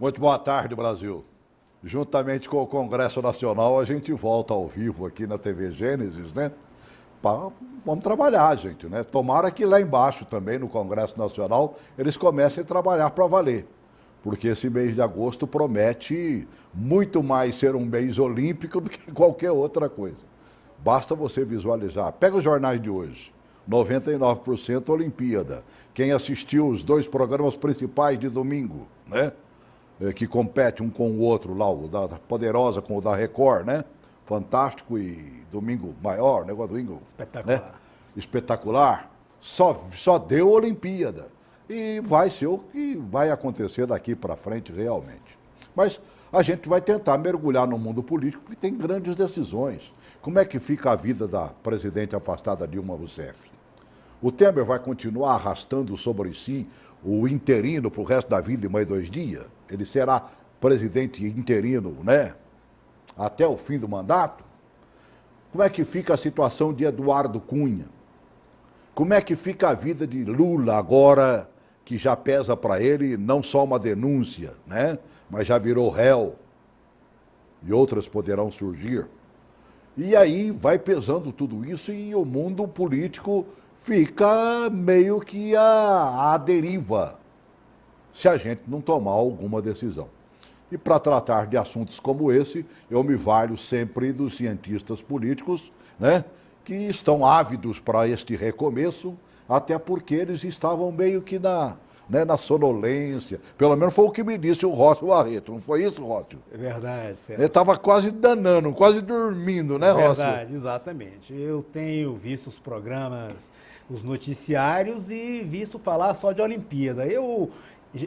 Muito boa tarde, Brasil. Juntamente com o Congresso Nacional, a gente volta ao vivo aqui na TV Gênesis, né? Vamos trabalhar, gente, né? Tomara que lá embaixo também, no Congresso Nacional, eles comecem a trabalhar para valer. Porque esse mês de agosto promete muito mais ser um mês olímpico do que qualquer outra coisa. Basta você visualizar. Pega os jornais de hoje. 99% Olimpíada. Quem assistiu os dois programas principais de domingo, né? Que compete um com o outro lá, o da Poderosa com o da Record, né? Fantástico e Domingo Maior, negócio do Domingo. Espetacular. Né? Espetacular. Só deu Olimpíada. E vai ser o que vai acontecer daqui para frente realmente. Mas a gente vai tentar mergulhar no mundo político, porque tem grandes decisões. Como é que fica a vida da presidente afastada Dilma Rousseff? O Temer vai continuar arrastando sobre si o interino para o resto da vida e mais 2 dias? Ele será presidente interino, né? Até o fim do mandato? Como é que fica a situação de Eduardo Cunha? Como é que fica a vida de Lula agora, que já pesa para ele não só uma denúncia, né? Mas já virou réu? E outras poderão surgir. E aí vai pesando tudo isso e o mundo político fica meio que à deriva, se a gente não tomar alguma decisão. E para tratar de assuntos como esse, eu me valho sempre dos cientistas políticos, né, que estão ávidos para este recomeço, até porque eles estavam meio que na sonolência. Pelo menos foi o que me disse o Rócio Barreto, não foi isso, Rócio? É verdade, certo. Ele estava quase danando, quase dormindo, né, Rócio? Verdade, exatamente. Eu tenho visto os programas, os noticiários e visto falar só de Olimpíada.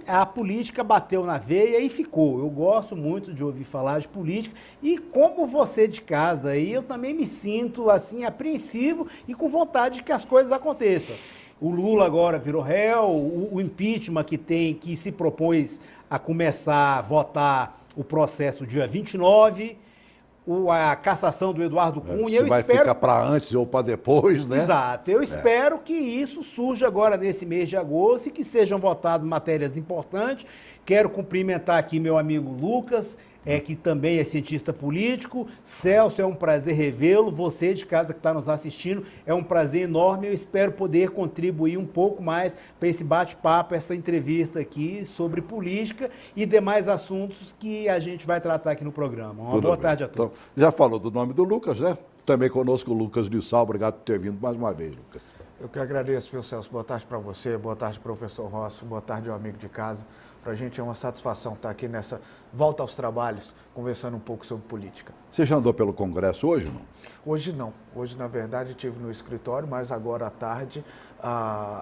A política bateu na veia e ficou. Eu gosto muito de ouvir falar de política e como você de casa aí, eu também me sinto assim apreensivo e com vontade de que as coisas aconteçam. O Lula agora virou réu, o impeachment que se propôs a começar a votar o processo dia 29, a cassação do Eduardo Cunha. Se vai ficar para antes ou para depois, né? Exato. Eu espero que isso surja agora nesse mês de agosto e que sejam votadas matérias importantes. Quero cumprimentar aqui meu amigo Lucas, que também é cientista político. Celso, é um prazer revê-lo. Você de casa que está nos assistindo, é um prazer enorme. Eu espero poder contribuir um pouco mais para esse bate-papo, essa entrevista aqui sobre política e demais assuntos que a gente vai tratar aqui no programa. Uma boa tarde a todos. Então, já falou do nome do Lucas, né? Também conosco o Lucas de Sal. Obrigado por ter vindo mais uma vez, Lucas. Eu que agradeço, viu, Celso? Boa tarde para você, boa tarde, professor Rosso, boa tarde, meu amigo de casa. Para a gente é uma satisfação estar aqui nessa volta aos trabalhos, conversando um pouco sobre política. Você já andou pelo Congresso hoje, não? Hoje não. Hoje, na verdade, estive no escritório, mas agora à tarde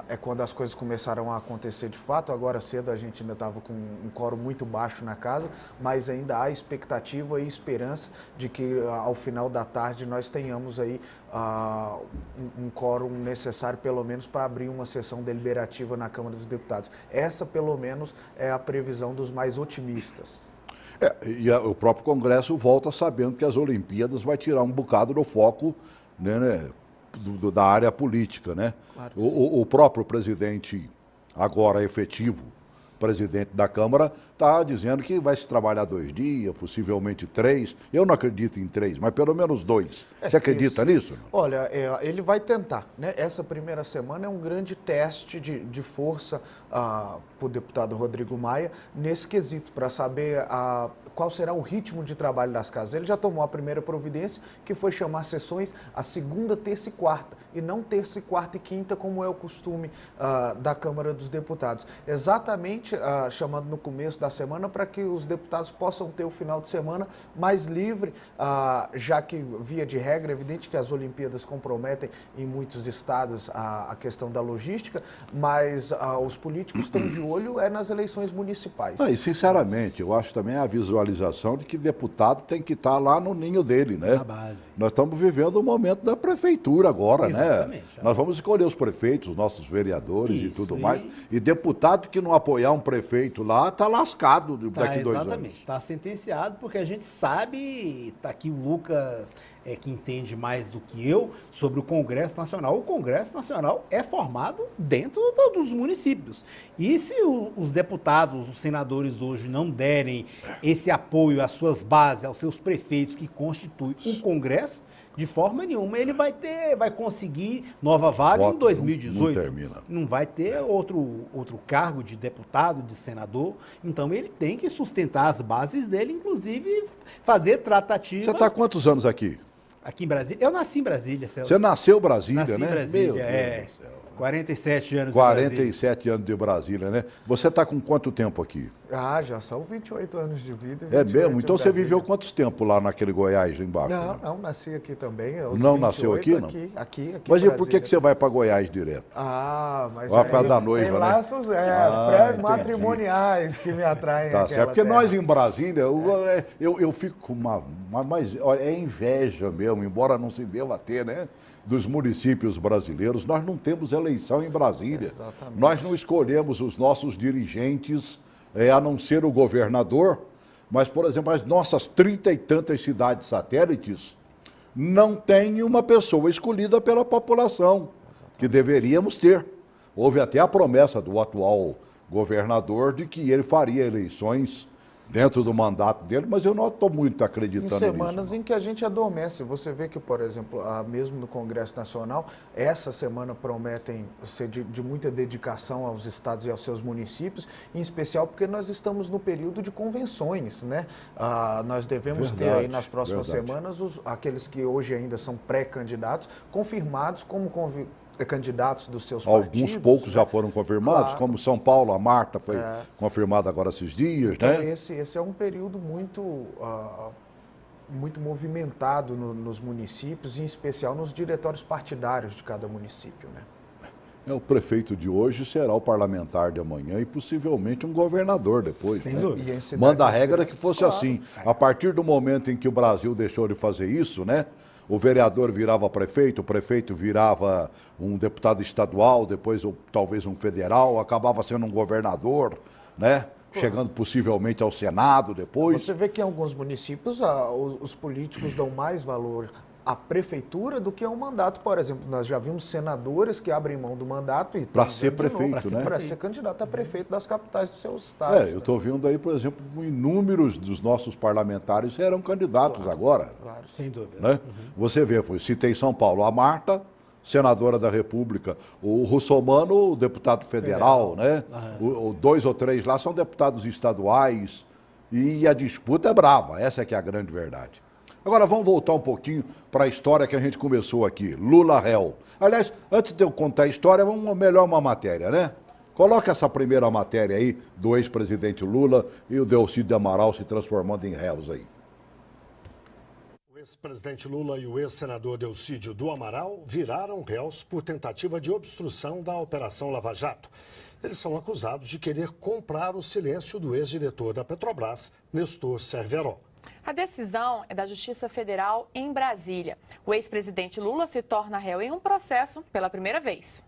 é quando as coisas começaram a acontecer de fato. Agora cedo a gente ainda estava com um quórum muito baixo na casa, mas ainda há expectativa e esperança de que ao final da tarde nós tenhamos aí um quórum necessário, pelo menos, para abrir uma sessão deliberativa na Câmara dos Deputados. Essa, pelo menos, é a previsão dos mais otimistas. O próprio Congresso volta sabendo que as Olimpíadas vai tirar um bocado do foco, né, da área política, né? Claro, o próprio presidente, agora efetivo, presidente da Câmara, está dizendo que vai se trabalhar 2 dias, possivelmente 3. Eu não acredito em 3, mas pelo menos 2. Você acredita nisso? Olha, ele vai tentar, né? Essa primeira semana é um grande teste de força para o deputado Rodrigo Maia nesse quesito, para saber qual será o ritmo de trabalho das casas. Ele já tomou a primeira providência, que foi chamar sessões a segunda, terça e quarta, e não terça, quarta e quinta, como é o costume da Câmara dos Deputados. Exatamente chamando no começo da semana para que os deputados possam ter o final de semana mais livre, já que, via de regra, é evidente que as Olimpíadas comprometem em muitos estados a questão da logística, mas os políticos estão de olho nas eleições municipais. E sinceramente, eu acho também a visualização de que deputado tem que estar lá no ninho dele, né? Na base. Nós estamos vivendo o momento da prefeitura agora, Exatamente. né? Nós vamos escolher os prefeitos, os nossos vereadores e tudo mais. E deputado que não apoiar um prefeito lá está lascado daqui 2 anos. Exatamente, está sentenciado, porque a gente sabe, está aqui o Lucas que entende mais do que eu sobre o Congresso Nacional. O Congresso Nacional é formado dentro dos municípios. E se os deputados, os senadores hoje não derem esse apoio às suas bases, aos seus prefeitos que constituem o Congresso, de forma nenhuma ele vai conseguir nova vaga em 2018. Não termina. Não vai ter outro cargo de deputado, de senador. Então ele tem que sustentar as bases dele, inclusive fazer tratativas. Você está há quantos anos aqui? Aqui em Brasília? Eu nasci em Brasília, Celso. Você nasceu em Brasília, Nasci né? em Brasília, Meu Deus do céu. 47 anos de Brasília. 47 anos de Brasília, né? Você está com quanto tempo aqui? Já são 28 anos de vida. É mesmo? Então você viveu quantos tempos lá naquele Goiás, embaixo? Não, nasci aqui também. Não nasceu aqui, não? Aqui Mas e por que você vai para Goiás direto? Mas por causa da noiva, tem né? laços pré-matrimoniais que me atraem. Tá certo, porque terra. nós em Brasília, eu fico com mas olha, é inveja mesmo, embora não se deva ter, né? Dos municípios brasileiros, nós não temos eleição em Brasília. Exatamente. Nós não escolhemos os nossos dirigentes, a não ser o governador, mas, por exemplo, as nossas 30 e tantas cidades satélites não tem uma pessoa escolhida pela população, que deveríamos ter. Houve até a promessa do atual governador de que ele faria eleições dentro do mandato dele, mas eu não estou muito acreditando nisso. Em semanas em que a gente adormece. Você vê que, por exemplo, mesmo no Congresso Nacional, essa semana prometem ser de muita dedicação aos estados e aos seus municípios, em especial porque nós estamos no período de convenções, né? Nós devemos ter aí nas próximas semanas aqueles que hoje ainda são pré-candidatos, confirmados como candidatos dos seus partidos. Alguns poucos já foram confirmados, Claro. como São Paulo, a Marta foi confirmada agora esses dias, Então, né? esse é um período muito movimentado nos municípios, em especial nos diretórios partidários de cada município, né? O prefeito de hoje será o parlamentar de amanhã e possivelmente um governador depois. Sem né? dúvida. E em cidades Manda a regra que grandes, fosse claro. assim. A partir do momento em que o Brasil deixou de fazer isso, né? O vereador virava prefeito, o prefeito virava um deputado estadual, depois talvez um federal, acabava sendo um governador, né? Chegando possivelmente ao Senado depois. Você vê que em alguns municípios os políticos dão mais valor à prefeitura do que a um mandato. Por exemplo, nós já vimos senadores que abrem mão do mandato e Para ser prefeito, né? Para ser candidato a prefeito das capitais dos seus estados. Eu estou vendo aí, por exemplo, inúmeros dos nossos parlamentares eram candidatos agora. Claro. Sem dúvida. Né? Você vê, citei São Paulo, a Marta, senadora da República, o Russomano, deputado federal, né? Dois ou três lá são deputados estaduais e a disputa é brava, essa é que é a grande verdade. Agora vamos voltar um pouquinho para a história que a gente começou aqui, Lula réu. Aliás, antes de eu contar a história, melhor uma matéria, né? Coloca essa primeira matéria aí do ex-presidente Lula e o Delcídio Amaral se transformando em réus aí. O ex-presidente Lula e o ex-senador Delcídio do Amaral viraram réus por tentativa de obstrução da Operação Lava Jato. Eles são acusados de querer comprar o silêncio do ex-diretor da Petrobras, Nestor Cerveró. A decisão é da Justiça Federal em Brasília. O ex-presidente Lula se torna réu em um processo pela primeira vez.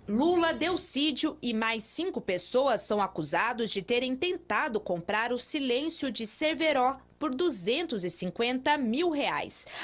Lula, Delcídio e mais 5 pessoas são acusados de terem tentado comprar o silêncio de Cerveró por R$250 mil.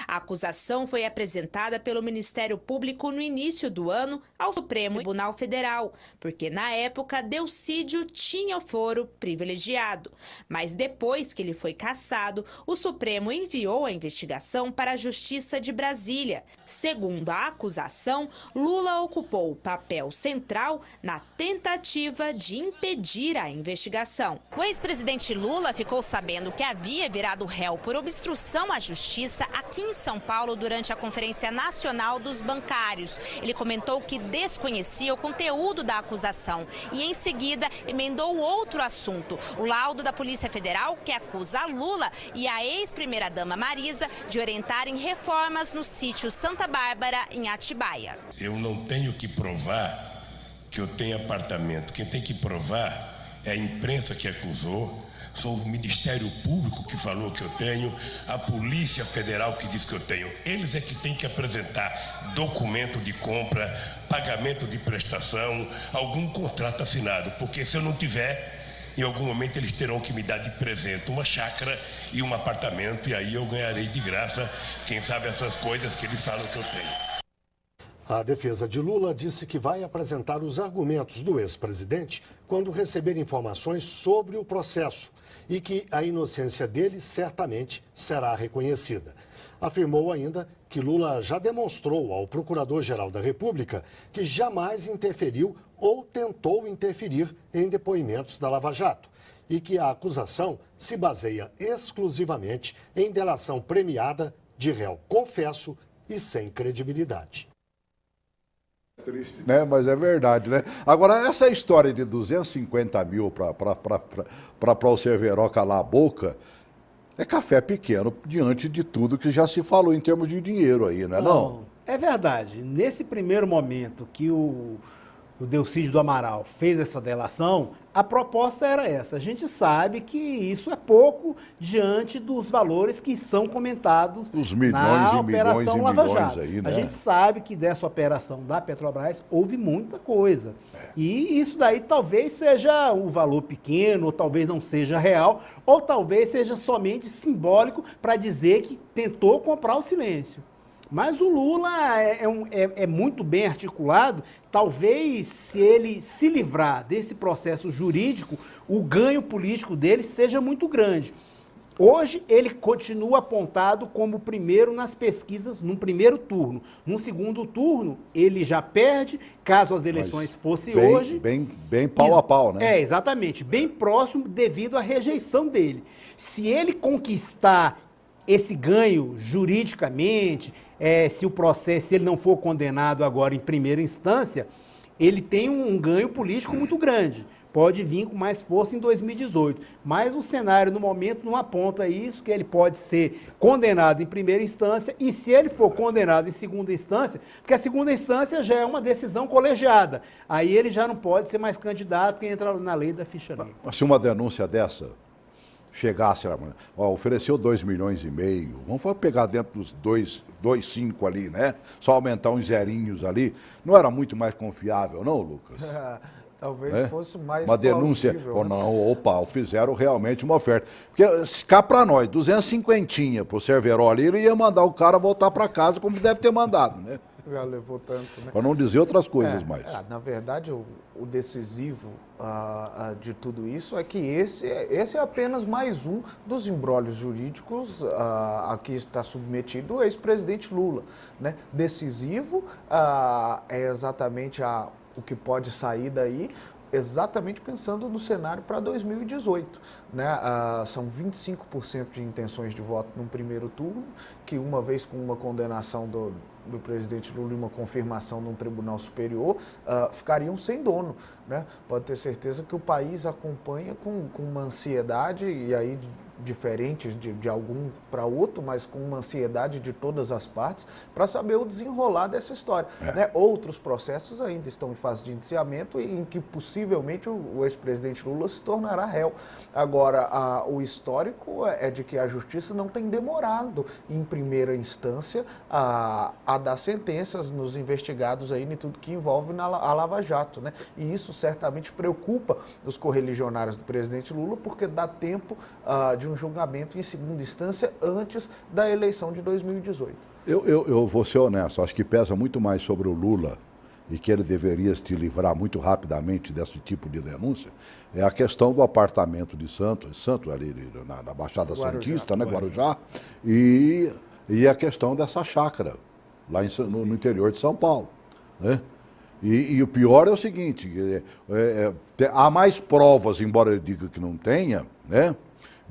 A acusação foi apresentada pelo Ministério Público no início do ano ao Supremo Tribunal Federal, porque na época Delcídio tinha foro privilegiado. Mas depois que ele foi cassado, o Supremo enviou a investigação para a Justiça de Brasília. Segundo a acusação, Lula ocupou o papel central na tentativa de impedir a investigação. O ex-presidente Lula ficou sabendo que havia virado réu por obstrução à justiça aqui em São Paulo durante a Conferência Nacional dos Bancários. Ele comentou que desconhecia o conteúdo da acusação e, em seguida, emendou outro assunto, o laudo da Polícia Federal que acusa a Lula e a ex-primeira-dama Marisa de orientarem reformas no sítio Santa Bárbara, em Atibaia. Eu não tenho que provar que eu tenho apartamento. Quem tem que provar é a imprensa que acusou. Sou o Ministério Público que falou que eu tenho, a Polícia Federal que diz que eu tenho. Eles é que têm que apresentar documento de compra, pagamento de prestação, algum contrato assinado. Porque se eu não tiver, em algum momento eles terão que me dar de presente uma chácara e um apartamento, e aí eu ganharei de graça, quem sabe, essas coisas que eles falam que eu tenho. A defesa de Lula disse que vai apresentar os argumentos do ex-presidente quando receber informações sobre o processo e que a inocência dele certamente será reconhecida. Afirmou ainda que Lula já demonstrou ao Procurador-Geral da República que jamais interferiu ou tentou interferir em depoimentos da Lava Jato e que a acusação se baseia exclusivamente em delação premiada de réu confesso e sem credibilidade. Triste, né? Mas é verdade, né? Agora, essa história de 250 mil para o Cerveró calar a boca é café pequeno diante de tudo que já se falou em termos de dinheiro aí, não é não? É verdade. Nesse primeiro momento que o Delcídio do Amaral fez essa delação, a proposta era essa. A gente sabe que isso é pouco diante dos valores que são comentados Os milhões na e Operação milhões e Lava milhões Jato. aí, né? A gente sabe que dessa operação da Petrobras houve muita coisa. E isso daí talvez seja um valor pequeno, ou talvez não seja real, ou talvez seja somente simbólico para dizer que tentou comprar o silêncio. Mas o Lula é muito bem articulado. Talvez, se ele se livrar desse processo jurídico, o ganho político dele seja muito grande. Hoje, ele continua apontado como primeiro nas pesquisas, num primeiro turno. Num segundo turno, ele já perde, caso as eleições fossem hoje. Bem pau a pau, né? Exatamente. Bem próximo devido à rejeição dele. Se ele conquistar esse ganho juridicamente, se o processo, se ele não for condenado agora em primeira instância, ele tem um ganho político muito grande. Pode vir com mais força em 2018. Mas o cenário, no momento, não aponta isso, que ele pode ser condenado em primeira instância, e se ele for condenado em segunda instância, porque a segunda instância já é uma decisão colegiada, aí ele já não pode ser mais candidato, porque entra na lei da ficha negra. Se uma denúncia dessa chegasse, ofereceu 2,5 milhões, vamos pegar dentro dos 2,5 ali, né? Só aumentar uns zerinhos ali, não era muito mais confiável, não, Lucas? Talvez fosse mais uma denúncia, ou né? não, opa, fizeram realmente uma oferta. Porque, cá para nós, 250 pro Cerveró ali, ele ia mandar o cara voltar para casa, como deve ter mandado, né? Já levou tanto, né? Para não dizer outras coisas mais. Na verdade, o decisivo de tudo isso é que esse é apenas mais um dos imbróglios jurídicos a que está submetido o ex-presidente Lula, né? Decisivo é exatamente o que pode sair daí, exatamente pensando no cenário para 2018. Né? São 25% de intenções de voto no primeiro turno, que uma vez com uma condenação do presidente Lula e uma confirmação num tribunal superior, ficariam sem dono. Né? Pode ter certeza que o país acompanha com uma ansiedade, e aí diferente de algum para outro, mas com uma ansiedade de todas as partes, para saber o desenrolar dessa história. Né? Outros processos ainda estão em fase de indiciamento, em que possivelmente o ex-presidente Lula se tornará réu. Agora, o histórico é de que a justiça não tem demorado, em primeira instância, a dar sentenças nos investigados aí em tudo que envolve a Lava Jato. Né? E isso certamente preocupa os correligionários do presidente Lula, porque dá tempo de um julgamento em segunda instância antes da eleição de 2018. Eu vou ser honesto, acho que pesa muito mais sobre o Lula e que ele deveria se livrar muito rapidamente desse tipo de denúncia, é a questão do apartamento de Santos ali na Baixada Santista, né, Guarujá, e a questão dessa chácara lá no interior de São Paulo, né? E o pior é o seguinte, há mais provas, embora ele diga que não tenha, né?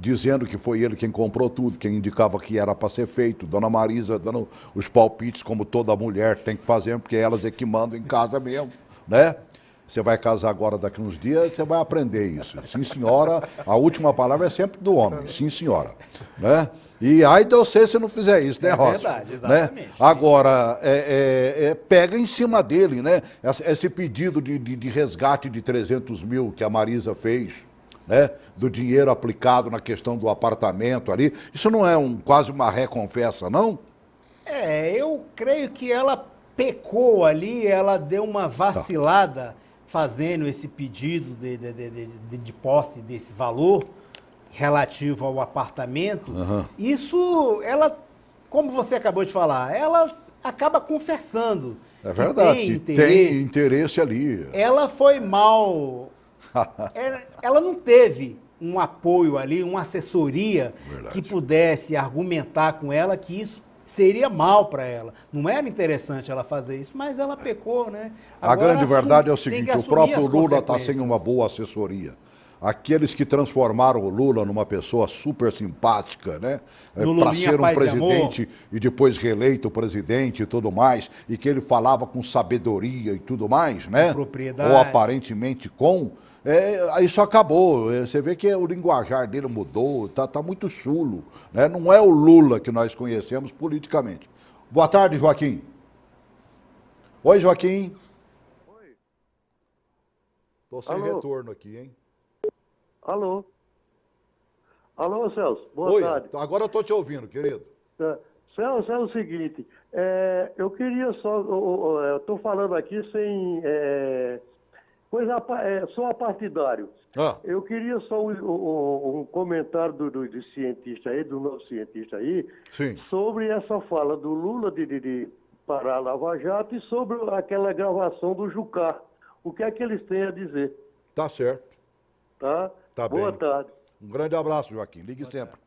Dizendo que foi ele quem comprou tudo, quem indicava que era para ser feito, Dona Marisa dando os palpites como toda mulher tem que fazer, porque elas é que mandam em casa mesmo, né? Você vai casar agora daqui uns dias, você vai aprender isso. Sim, senhora, a última palavra é sempre do homem, sim, senhora, né? E ai de você se não fizer isso, né, Rossi? É verdade, exatamente. Né? Agora, pega em cima dele, né? Esse pedido de resgate de 300 mil que a Marisa fez, né? Do dinheiro aplicado na questão do apartamento ali, isso não é quase uma reconfessa, não? Eu creio que ela pecou ali, ela deu uma vacilada fazendo esse pedido de posse desse valor relativo ao apartamento, isso, ela, como você acabou de falar, ela acaba confessando. É verdade, tem interesse ali. Ela foi mal, ela não teve um apoio ali, uma assessoria que pudesse argumentar com ela que isso seria mal para ela. Não era interessante ela fazer isso, mas ela pecou, né? Agora, a grande verdade é o seguinte, o próprio Lula está sem uma boa assessoria. Aqueles que transformaram o Lula numa pessoa super simpática, né? Para ser um presidente e depois reeleito presidente e tudo mais, e que ele falava com sabedoria e tudo mais, né? Propriedade. Ou aparentemente com... isso acabou. Você vê que o linguajar dele mudou, tá muito chulo, né? Não é o Lula que nós conhecemos politicamente. Boa tarde, Joaquim. Oi, Joaquim. Oi. Tô sem retorno aqui, hein? Alô? Alô, Celso? Boa tarde. Agora eu tô te ouvindo, querido. Celso, é o seguinte, eu queria só... Eu tô falando aqui sem... sou apartidário. Eu queria só um comentário do cientista aí, do novo cientista aí, sim, sobre essa fala do Lula de parar a Lava Jato e sobre aquela gravação do Jucá. O que é que eles têm a dizer? Tá certo. Tá? Boa tarde. Um grande abraço, Joaquim. Ligue sempre.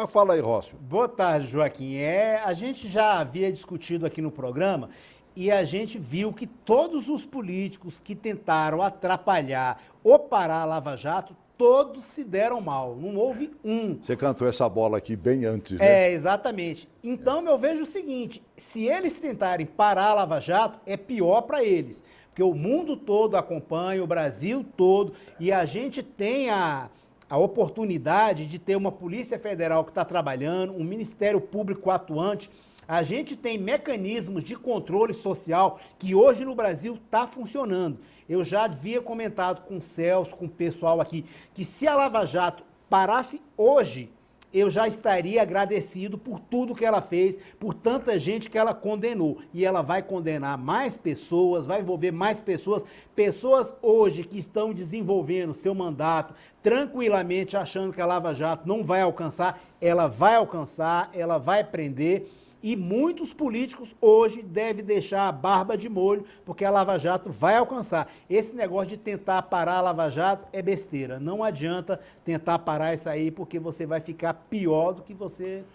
Fala aí, Rócio. Boa tarde, Joaquim. A gente já havia discutido aqui no programa e a gente viu que todos os políticos que tentaram atrapalhar ou parar a Lava Jato, todos se deram mal. Não houve um. Você cantou essa bola aqui bem antes, né? Exatamente. Então eu vejo o seguinte, se eles tentarem parar a Lava Jato, é pior para eles. Porque o mundo todo acompanha, o Brasil todo, e a gente tem a oportunidade de ter uma Polícia Federal que está trabalhando, um Ministério Público atuante. A gente tem mecanismos de controle social que hoje no Brasil está funcionando. Eu já havia comentado com o Celso, com o pessoal aqui, que se a Lava Jato parasse hoje, eu já estaria agradecido por tudo que ela fez, por tanta gente que ela condenou. E ela vai condenar mais pessoas, vai envolver mais pessoas, pessoas hoje que estão desenvolvendo seu mandato tranquilamente, achando que a Lava Jato não vai alcançar, ela vai prender. E muitos políticos hoje devem deixar a barba de molho, porque a Lava Jato vai alcançar. Esse negócio de tentar parar a Lava Jato é besteira. Não adianta tentar parar isso aí, porque você vai ficar pior do que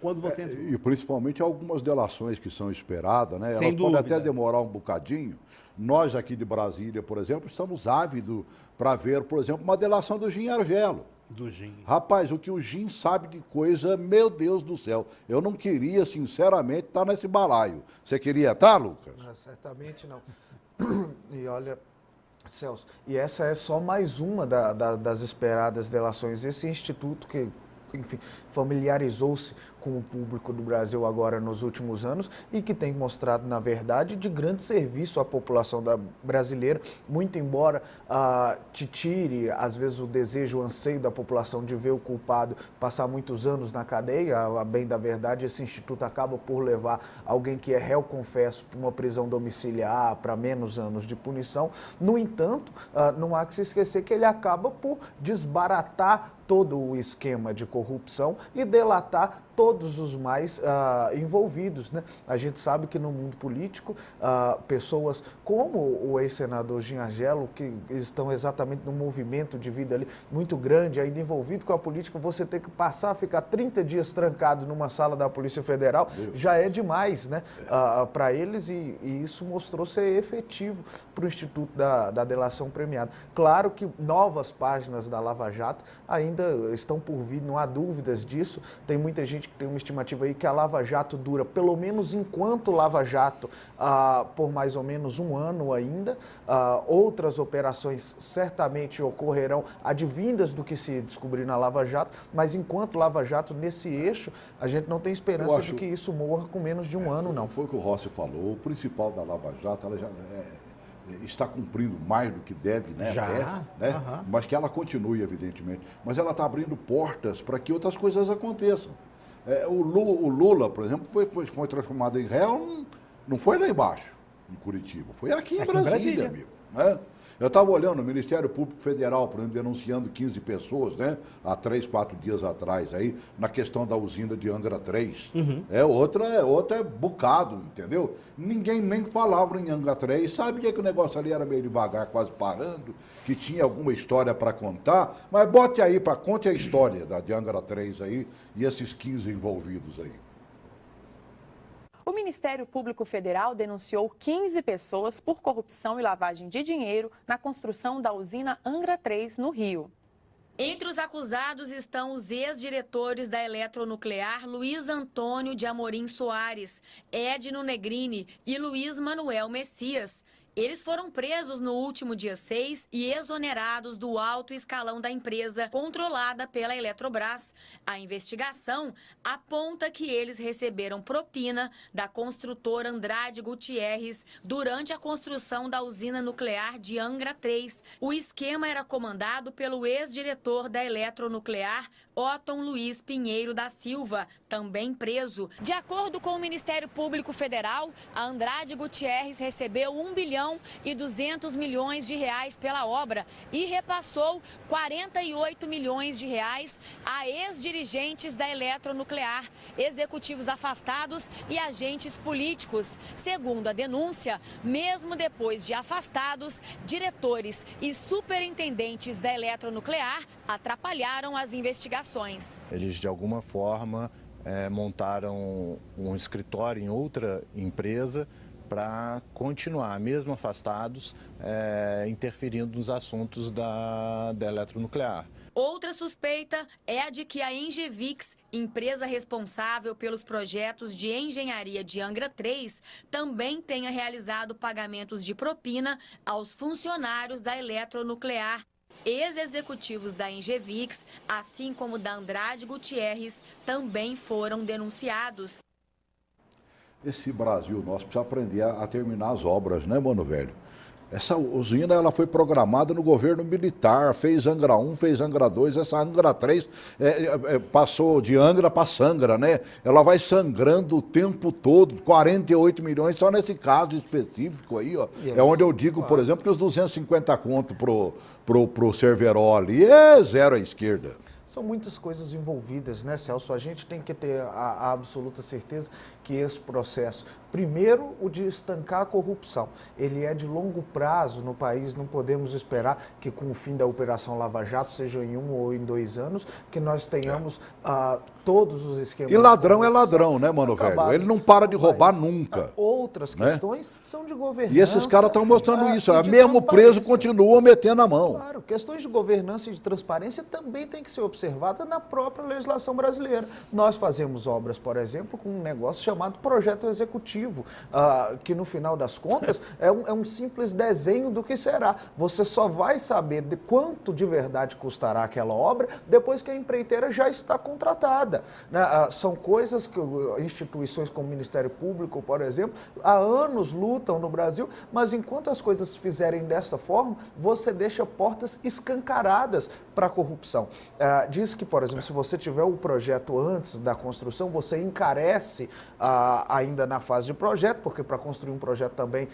quando você entrou. E principalmente algumas delações que são esperadas, né? Sem dúvida. Podem até demorar um bocadinho. Nós aqui de Brasília, por exemplo, estamos ávidos para ver, por exemplo, uma delação do Gin Argelo. Do Gin. Rapaz, o que o Gin sabe de coisa, meu Deus do céu. Eu não queria, sinceramente, estar nesse balaio. Você queria estar, Lucas? Não, certamente não. E olha, Celso, e essa é só mais uma das esperadas delações. Esse instituto que, enfim, familiarizou-se com o público do Brasil agora nos últimos anos e que tem mostrado, na verdade, de grande serviço à população brasileira, muito embora te tire, às vezes, o desejo, o anseio da população de ver o culpado passar muitos anos na cadeia. A bem da verdade, esse instituto acaba por levar alguém que é réu confesso para uma prisão domiciliar, para menos anos de punição. No entanto, não há que se esquecer que ele acaba por desbaratar todo o esquema de corrupção e delatar todos os mais envolvidos, né? A gente sabe que no mundo político, pessoas como o ex-senador Gin Argelo, que estão exatamente num movimento de vida ali muito grande, ainda envolvido com a política, você ter que ficar 30 dias trancado numa sala da Polícia Federal, já é demais, né? Para eles, e isso mostrou ser efetivo para o Instituto da Delação Premiada. Claro que novas páginas da Lava Jato ainda estão por vir, não há dúvidas disso. Tem muita gente que tem uma estimativa aí que a Lava Jato dura, pelo menos enquanto Lava Jato, por mais ou menos um ano ainda. Outras operações certamente ocorrerão advindas do que se descobrir na Lava Jato, mas enquanto Lava Jato, nesse eixo, a gente não tem esperança de que isso morra com menos de um ano, não. Foi o que o Rossi falou, o principal da Lava Jato, ela já está cumprindo mais do que deve, né? Já, né? Mas que ela continue, evidentemente. Mas ela está abrindo portas para que outras coisas aconteçam. O Lula, por exemplo, foi transformado em réu, não foi lá embaixo. em Curitiba. Foi aqui em Aqui em Brasília, Brasília. amigo. Né? Eu estava olhando o Ministério Público Federal, por exemplo, denunciando 15 pessoas, né? Há 3, 4 dias atrás, aí, na questão da usina de Angra 3. Outra é bocado, entendeu? Ninguém nem falava em Angra 3, sabia que o negócio ali era meio devagar, quase parando, que tinha alguma história para contar, mas bote aí, conte a história de Angra 3 aí e esses 15 envolvidos aí. O Ministério Público Federal denunciou 15 pessoas por corrupção e lavagem de dinheiro na construção da usina Angra 3, no Rio. Entre os acusados estão os ex-diretores da Eletronuclear Luiz Antônio de Amorim Soares, Edno Negrini e Luiz Manuel Messias. Eles foram presos no último dia 6 e exonerados do alto escalão da empresa controlada pela Eletrobras. A investigação aponta que eles receberam propina da construtora Andrade Gutierrez durante a construção da usina nuclear de Angra 3. O esquema era comandado pelo ex-diretor da Eletronuclear, Otton Luiz Pinheiro da Silva, também preso. De acordo com o Ministério Público Federal, a Andrade Gutierrez recebeu 1 bilhão e 200 milhões de reais pela obra e repassou 48 milhões de reais a ex-dirigentes da Eletronuclear, executivos afastados e agentes políticos. Segundo a denúncia, mesmo depois de afastados, diretores e superintendentes da Eletronuclear atrapalharam as investigações. Eles, de alguma forma, montaram um escritório em outra empresa para continuar, mesmo afastados, interferindo nos assuntos da Eletronuclear. Outra suspeita é a de que a Engevix, empresa responsável pelos projetos de engenharia de Angra 3, também tenha realizado pagamentos de propina aos funcionários da Eletronuclear. Ex-executivos da Engevix, assim como da Andrade Gutierrez, também foram denunciados. Esse Brasil nosso precisa aprender a terminar as obras, né, mano velho? Essa usina ela foi programada no governo militar, fez Angra 1, fez Angra 2, essa Angra 3 passou de Angra para Sangra, né? Ela vai sangrando o tempo todo, 48 milhões só nesse caso específico aí, ó. É onde eu digo, por exemplo, que os 250 conto pro Cerveró ali é zero à esquerda. São muitas coisas envolvidas, né, Celso? A gente tem que ter a absoluta certeza que esse processo, primeiro, o de estancar a corrupção, ele é de longo prazo no país, não podemos esperar que com o fim da Operação Lava Jato, seja em 1 ou em 2 anos, que nós tenhamos todos os esquemas. E ladrão é ladrão, né, mano velho? Ele não para de roubar nunca. Outras questões são de governança. E esses caras estão mostrando isso, mesmo preso continuam metendo a mão. Claro, questões de governança e de transparência também tem que ser observada na própria legislação brasileira. Nós fazemos obras, por exemplo, com um negócio chamado projeto executivo, que no final das contas é um simples desenho do que será. Você só vai saber de quanto de verdade custará aquela obra depois que a empreiteira já está contratada. São coisas que instituições como o Ministério Público, por exemplo, há anos lutam no Brasil, mas enquanto as coisas se fizerem dessa forma, você deixa portas escancaradas para a corrupção. Diz que, por exemplo, se você tiver o projeto antes da construção, você encarece ainda na fase de projeto, porque para construir um projeto também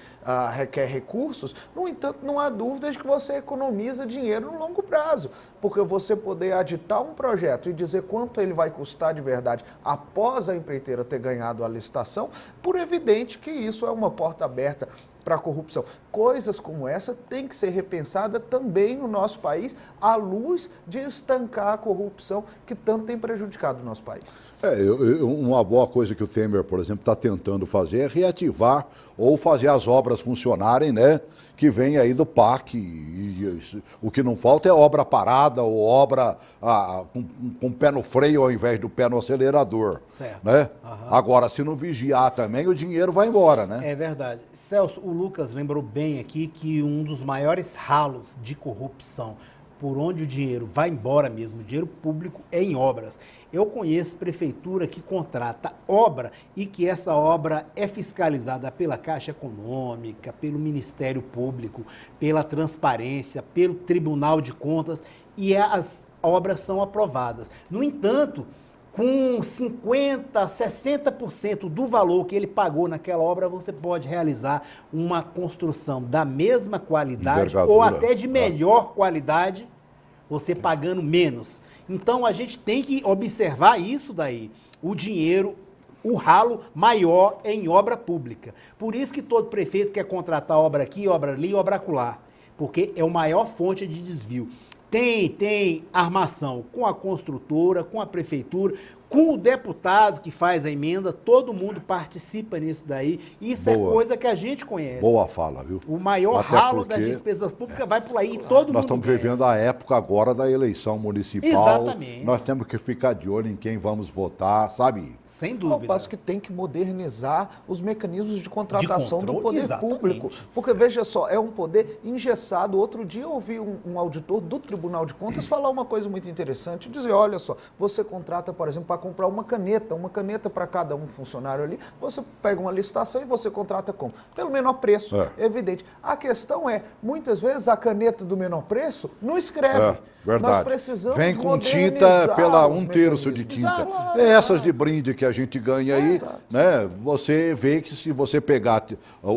requer recursos. No entanto, não há dúvidas de que você economiza dinheiro no longo prazo, porque você poder aditar um projeto e dizer quanto ele vai custar de verdade após a empreiteira ter ganhado a licitação, por evidente que isso é uma porta aberta para a corrupção. Coisas como essa têm que ser repensadas também no nosso país, à luz de estancar a corrupção que tanto tem prejudicado o nosso país. Uma boa coisa que o Temer, por exemplo, está tentando fazer é reativar ou fazer as obras funcionarem, né? Que vem aí do PAC. O que não falta é obra parada ou obra com o pé no freio ao invés do pé no acelerador. Certo. Né? Uhum. Agora, se não vigiar também, o dinheiro vai embora, né? É verdade. Celso, o Lucas lembrou bem aqui que um dos maiores ralos de corrupção, por onde o dinheiro vai embora mesmo, o dinheiro público, é em obras. Eu conheço prefeitura que contrata obra e que essa obra é fiscalizada pela Caixa Econômica, pelo Ministério Público, pela Transparência, pelo Tribunal de Contas e as obras são aprovadas. No entanto, com 50%, 60% do valor que ele pagou naquela obra, você pode realizar uma construção da mesma qualidade ou até de melhor qualidade, você pagando menos. Então, a gente tem que observar isso daí. O dinheiro, o ralo maior é em obra pública. Por isso que todo prefeito quer contratar obra aqui, obra ali, obra acolá, porque é a maior fonte de desvio. Tem armação com a construtora, com a prefeitura, com o deputado que faz a emenda, todo mundo participa nisso daí. Isso é coisa que a gente conhece. Boa fala, viu? O maior ralo das despesas públicas vai por aí e todo mundo Nós estamos vivendo a época agora da eleição municipal. Exatamente. Nós temos que ficar de olho em quem vamos votar, sabe? Sem dúvida. Ao passo que tem que modernizar os mecanismos de contratação do poder público. Exatamente. Porque, veja só, é um poder engessado. Outro dia eu ouvi um auditor do Tribunal de Contas falar uma coisa muito interessante, dizer, olha só, você contrata, por exemplo, para comprar uma caneta para cada um funcionário ali, você pega uma licitação e você contrata como? Pelo menor preço, evidente. A questão é, muitas vezes a caneta do menor preço não escreve. Verdade. Nós precisamos vem com tinta pela 1/3 de tinta. Essas de brinde que a gente ganha aí, né? Você vê que se você pegar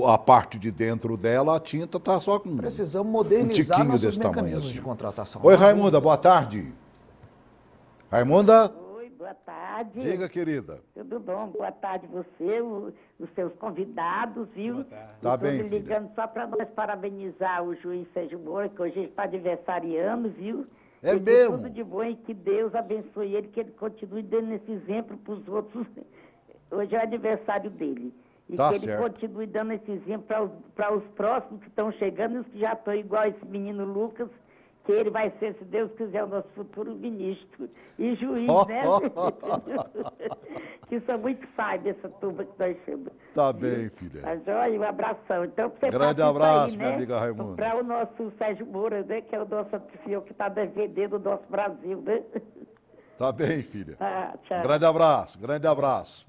a parte de dentro dela, a tinta está só com precisamos modernizar nossos mecanismos assim de contratação. Oi, Raimunda, boa tarde. Raimunda? Oi, boa tarde. Diga, querida. Tudo bom? Boa tarde você, os seus convidados, viu? Boa tarde. Tá bem, filha. Ligando só para nós parabenizar o juiz Sérgio Moro, que hoje ele está aniversariando, viu? É mesmo? Tudo de bom e que Deus abençoe ele, que ele continue dando esse exemplo para os outros. Hoje é o aniversário dele. E tá que ele certo. continue dando esse exemplo para os próximos que estão chegando e os que já estão igual esse menino Lucas, que ele vai ser, se Deus quiser, o nosso futuro ministro e juiz, né? Que são muito sábios essa turma que nós chamamos. Tá bem, filha. Tá joia? Um abração. Então, você grande abraço, minha amiga Raimunda. Para o nosso Sérgio Moura, né? Que é o nosso anfitrião que está defendendo o nosso Brasil, né? Tá bem, filha. Tchau. Grande abraço, grande abraço.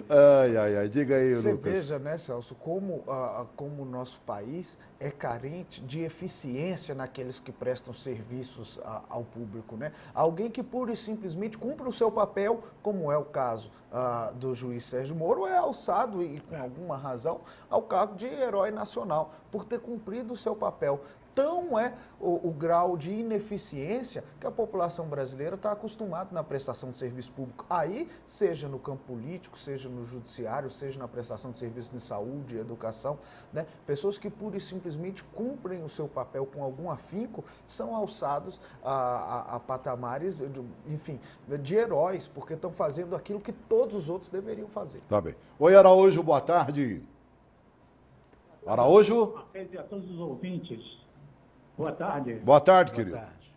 Ai, diga aí, Você Lucas. veja, né, Celso, como o nosso país é carente de eficiência naqueles que prestam serviços ao público, né? Alguém que pura e simplesmente cumpre o seu papel, como é o caso do juiz Sérgio Moro, é alçado, e com alguma razão, ao cargo de herói nacional, por ter cumprido o seu papel. Tão é o grau de ineficiência que a população brasileira está acostumada na prestação de serviço público. Aí, seja no campo político, seja no judiciário, seja na prestação de serviços de saúde, educação, né? Pessoas que pura e simplesmente cumprem o seu papel com algum afinco são alçados a patamares, enfim, de heróis, porque estão fazendo aquilo que todos os outros deveriam fazer. Tá bem. Oi, Araújo, boa tarde. Araújo? A todos os ouvintes. Boa tarde. Boa tarde, querido. Boa tarde.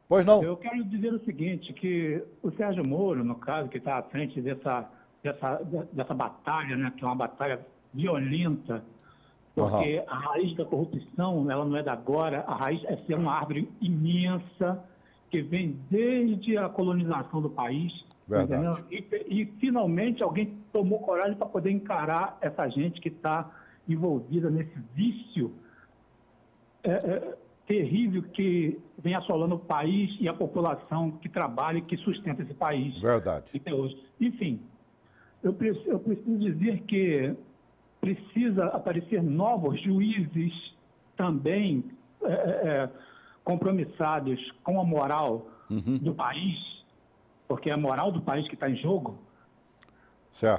Pois não. Eu quero dizer o seguinte, que o Sérgio Moro, no caso, que está à frente dessa batalha, né, que é uma batalha violenta, porque a raiz da corrupção, ela não é da agora, a raiz é ser uma árvore imensa, que vem desde a colonização do país. Verdade. E finalmente alguém tomou coragem para poder encarar essa gente que está envolvida nesse vício terrível que vem assolando o país e a população que trabalha e que sustenta esse país. Verdade. Até hoje. Enfim, eu preciso dizer que precisa aparecer novos juízes também compromissados com a moral do país, porque é a moral do país que está em jogo,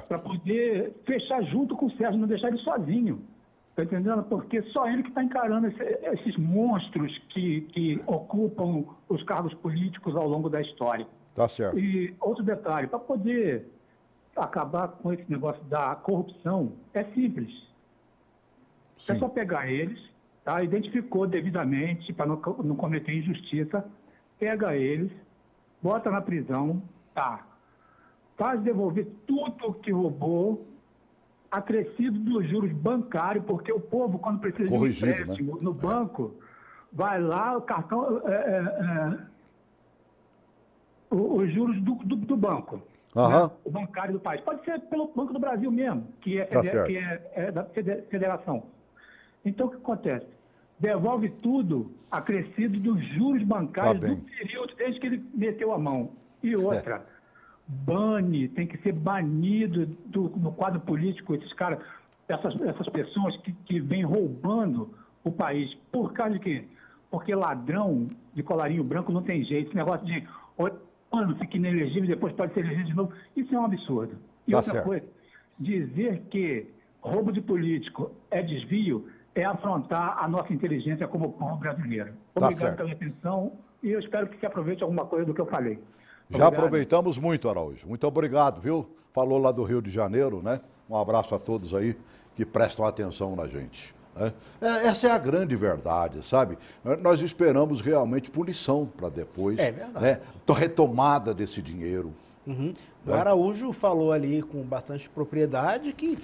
para poder fechar junto com o Sérgio, não deixar ele sozinho. Está entendendo? Porque só ele que está encarando esses monstros que ocupam os cargos políticos ao longo da história. Tá certo. E outro detalhe, para poder acabar com esse negócio da corrupção, é simples. Sim. É só pegar eles, tá? Identificou devidamente, para não cometer injustiça, pega eles, bota na prisão, tá? Faz devolver tudo que roubou, acrescido dos juros bancários, porque o povo, quando precisa de um empréstimo no banco, vai lá, o cartão, os juros do banco, né? O bancário do país. Pode ser pelo Banco do Brasil mesmo, que é da federação. Então, o que acontece? Devolve tudo acrescido dos juros bancários do período desde que ele meteu a mão. E outra, tem que ser banido no quadro político esses caras, essas pessoas que vêm roubando o país. Por causa de quê? Porque ladrão de colarinho branco não tem jeito. Esse negócio de 8 anos fica inelegível e depois pode ser elegido de novo, isso é um absurdo. E outra coisa, dizer que roubo de político é desvio é afrontar a nossa inteligência como povo brasileiro. Obrigado pela atenção e eu espero que se aproveite alguma coisa do que eu falei. Já aproveitamos muito, Araújo. Muito obrigado, viu? Falou lá do Rio de Janeiro, né? Um abraço a todos aí que prestam atenção na gente. Né? Essa é a grande verdade, sabe? Nós esperamos realmente punição para depois, né? Retomada desse dinheiro. Uhum. O Araújo falou ali com bastante propriedade que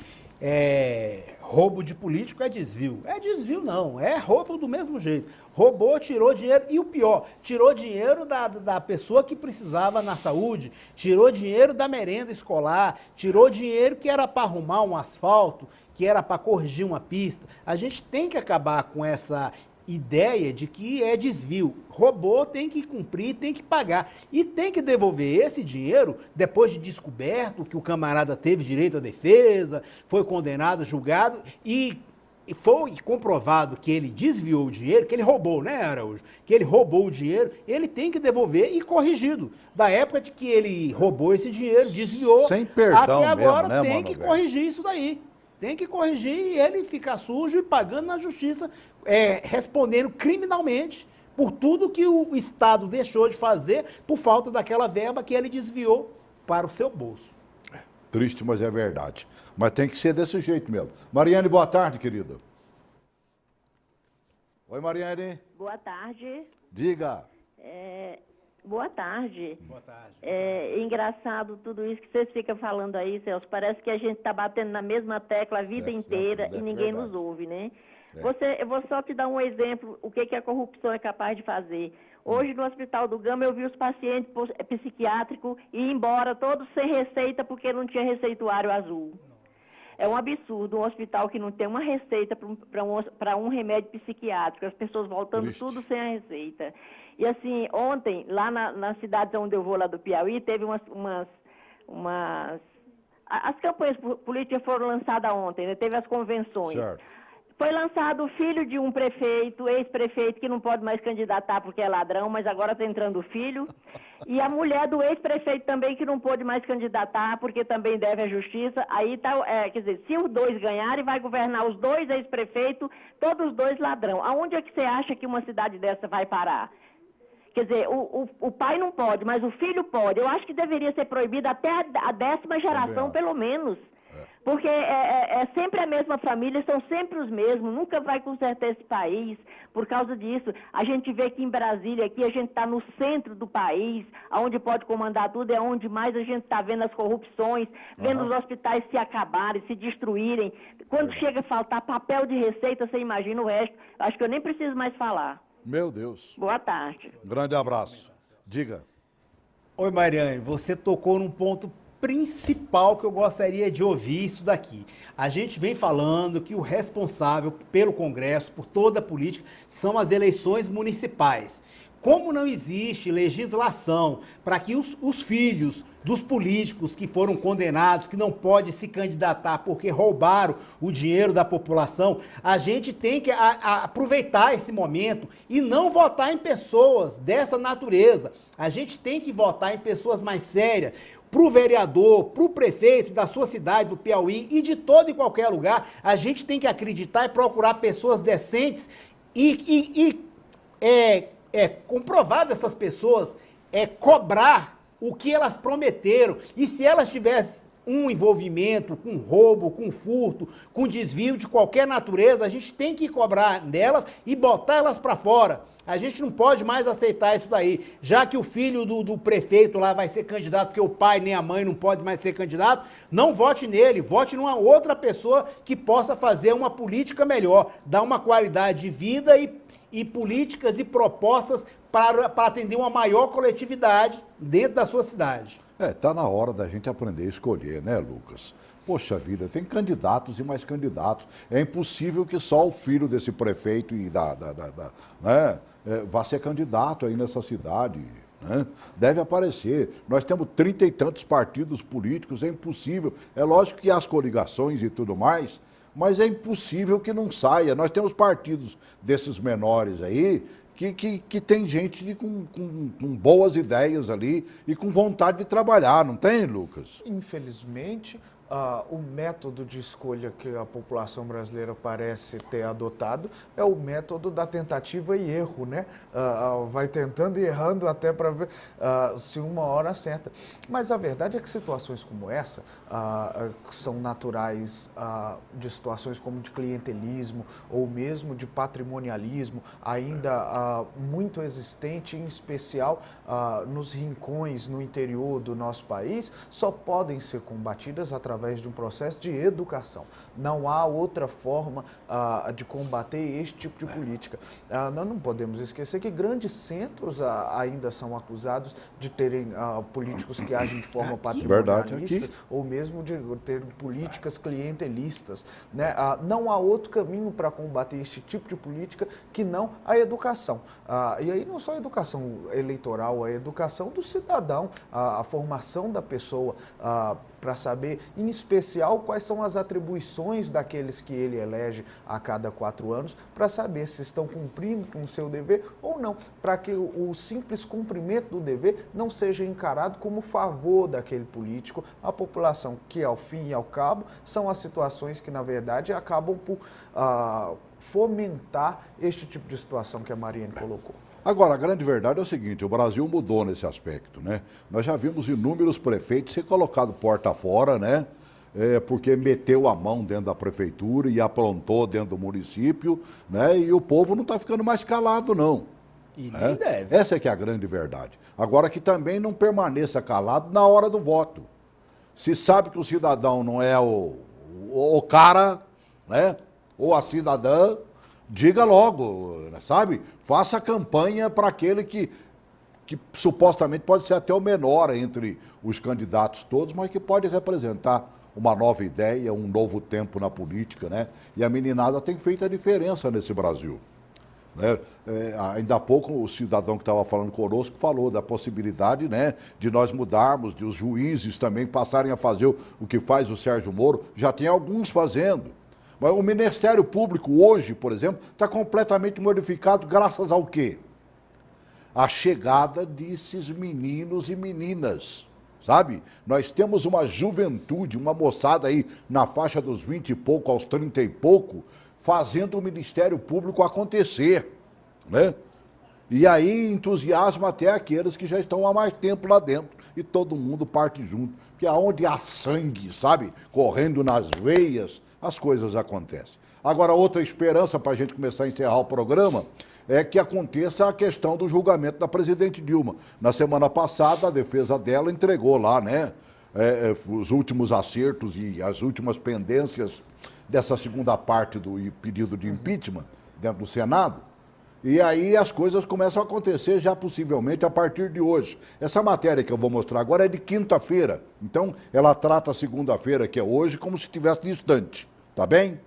roubo de político é desvio. É desvio não, é roubo do mesmo jeito. Roubou, tirou dinheiro e o pior, tirou dinheiro da pessoa que precisava na saúde, tirou dinheiro da merenda escolar, tirou dinheiro que era para arrumar um asfalto, que era para corrigir uma pista. A gente tem que acabar com essa ideia de que é desvio. Roubou, tem que cumprir, tem que pagar. E tem que devolver esse dinheiro depois de descoberto que o camarada teve direito à defesa, foi condenado, julgado e foi comprovado que ele desviou o dinheiro, que ele roubou, né, Araújo? Que ele roubou o dinheiro, ele tem que devolver e corrigido. Da época de que ele roubou esse dinheiro, desviou, sem perdão até agora mesmo, né, tem que corrigir isso daí. Tem que corrigir e ele ficar sujo e pagando na justiça, respondendo criminalmente por tudo que o Estado deixou de fazer por falta daquela verba que ele desviou para o seu bolso. Triste, mas é verdade. Mas tem que ser desse jeito mesmo. Mariane, boa tarde, querida. Oi, Mariane. Boa tarde. Diga. Boa tarde. Boa tarde. É engraçado tudo isso que vocês ficam falando aí, Celso. Parece que a gente está batendo na mesma tecla a vida inteira e ninguém nos ouve, né? Eu vou só te dar um exemplo, o que a corrupção é capaz de fazer. Hoje, no Hospital do Gama, eu vi os pacientes psiquiátricos ir embora todos sem receita porque não tinha receituário azul. É um absurdo um hospital que não tem uma receita para um remédio psiquiátrico, as pessoas voltando tudo sem a receita. E assim, ontem, lá na cidade onde eu vou, lá do Piauí, teve as campanhas políticas foram lançadas ontem, né? Teve as convenções. Certo. Foi lançado o filho de um prefeito, ex-prefeito, que não pode mais candidatar porque é ladrão, mas agora está entrando o filho. E a mulher do ex-prefeito também, que não pôde mais candidatar porque também deve à justiça. Aí tá, quer dizer, se os dois ganharem, vai governar os dois ex-prefeitos, todos os dois ladrão. Aonde é que você acha que uma cidade dessa vai parar? Quer dizer, o pai não pode, mas o filho pode. Eu acho que deveria ser proibido até a 10ª geração, pelo menos. Porque é sempre a mesma família, são sempre os mesmos, nunca vai consertar esse país por causa disso. A gente vê que em Brasília, aqui, a gente está no centro do país, onde pode comandar tudo, é onde mais a gente está vendo as corrupções, vendo os hospitais se acabarem, se destruírem. Quando chega a faltar papel de receita, você imagina o resto. Acho que eu nem preciso mais falar. Meu Deus. Boa tarde. Um grande abraço. Diga. Oi, Mariane, você tocou num ponto principal que eu gostaria de ouvir isso daqui. A gente vem falando que o responsável pelo Congresso, por toda a política, são as eleições municipais. Como não existe legislação para que os filhos dos políticos que foram condenados, que não podem se candidatar porque roubaram o dinheiro da população, a gente tem que aproveitar esse momento e não votar em pessoas dessa natureza. A gente tem que votar em pessoas mais sérias, para o vereador, para o prefeito da sua cidade, do Piauí e de todo e qualquer lugar. A gente tem que acreditar e procurar pessoas decentes comprovar dessas pessoas, cobrar o que elas prometeram. E se elas tivessem um envolvimento com roubo, com furto, com desvio de qualquer natureza, a gente tem que cobrar delas e botar elas para fora. A gente não pode mais aceitar isso daí. Já que o filho do prefeito lá vai ser candidato, porque o pai nem a mãe não pode mais ser candidato, não vote nele, vote numa outra pessoa que possa fazer uma política melhor, dar uma qualidade de vida e políticas e propostas para atender uma maior coletividade dentro da sua cidade. Tá na hora da gente aprender a escolher, né, Lucas? Poxa vida, tem candidatos e mais candidatos. É impossível que só o filho desse prefeito vá ser candidato aí nessa cidade. né? Deve aparecer. Nós temos 30 e tantos partidos políticos, é impossível. É lógico que há as coligações e tudo mais, mas é impossível que não saia. Nós temos partidos desses menores aí que tem gente com boas ideias ali e com vontade de trabalhar, não tem, Lucas? Infelizmente, o método de escolha que a população brasileira parece ter adotado é o método da tentativa e erro, né? Vai tentando e errando até para ver se uma hora acerta. Mas a verdade é que situações como essa, que são naturais de situações como de clientelismo ou mesmo de patrimonialismo, ainda muito existente, em especial nos rincões no interior do nosso país, só podem ser combatidas através de um processo de educação. Não há outra forma de combater este tipo de política. Nós não podemos esquecer que grandes centros ainda são acusados de terem políticos que agem de forma patrimonialista ou mesmo de ter políticas clientelistas, né? Não há outro caminho para combater este tipo de política que não a educação. E aí não só a educação eleitoral, a educação do cidadão, a formação da pessoa para saber, em especial, quais são as atribuições daqueles que ele elege a cada 4 anos, para saber se estão cumprindo com o seu dever ou não, para que o simples cumprimento do dever não seja encarado como favor daquele político, a população, que ao fim e ao cabo são as situações que, na verdade, acabam por fomentar este tipo de situação que a Mariane colocou. Agora, a grande verdade é o seguinte, o Brasil mudou nesse aspecto, né? Nós já vimos inúmeros prefeitos ser colocados porta fora, né? Porque meteu a mão dentro da prefeitura e aprontou dentro do município, né? E o povo não está ficando mais calado, não. E nem deve. Essa é que é a grande verdade. Agora, que também não permaneça calado na hora do voto. Se sabe que o cidadão não é o cara, né? Ou a cidadã, diga logo, sabe? Faça campanha para aquele que supostamente pode ser até o menor entre os candidatos todos, mas que pode representar uma nova ideia, um novo tempo na política, né? E a meninada tem feito a diferença nesse Brasil, né? Ainda há pouco o cidadão que estava falando conosco falou da possibilidade, né, de nós mudarmos, de os juízes também passarem a fazer o que faz o Sérgio Moro, já tem alguns fazendo. Mas o Ministério Público hoje, por exemplo, está completamente modificado graças ao quê? A chegada desses meninos e meninas, sabe? Nós temos uma juventude, uma moçada aí na faixa dos 20 e pouco aos 30 e pouco, fazendo o Ministério Público acontecer, né? E aí entusiasma até aqueles que já estão há mais tempo lá dentro e todo mundo parte junto. Porque aonde há sangue, sabe, correndo nas veias, as coisas acontecem. Agora, outra esperança para a gente começar a encerrar o programa é que aconteça a questão do julgamento da presidente Dilma. Na semana passada, a defesa dela entregou lá, né, os últimos acertos e as últimas pendências dessa segunda parte do pedido de impeachment dentro do Senado. E aí as coisas começam a acontecer já possivelmente a partir de hoje. Essa matéria que eu vou mostrar agora é de quinta-feira. Então, ela trata a segunda-feira, que é hoje, como se estivesse distante. Tá bem?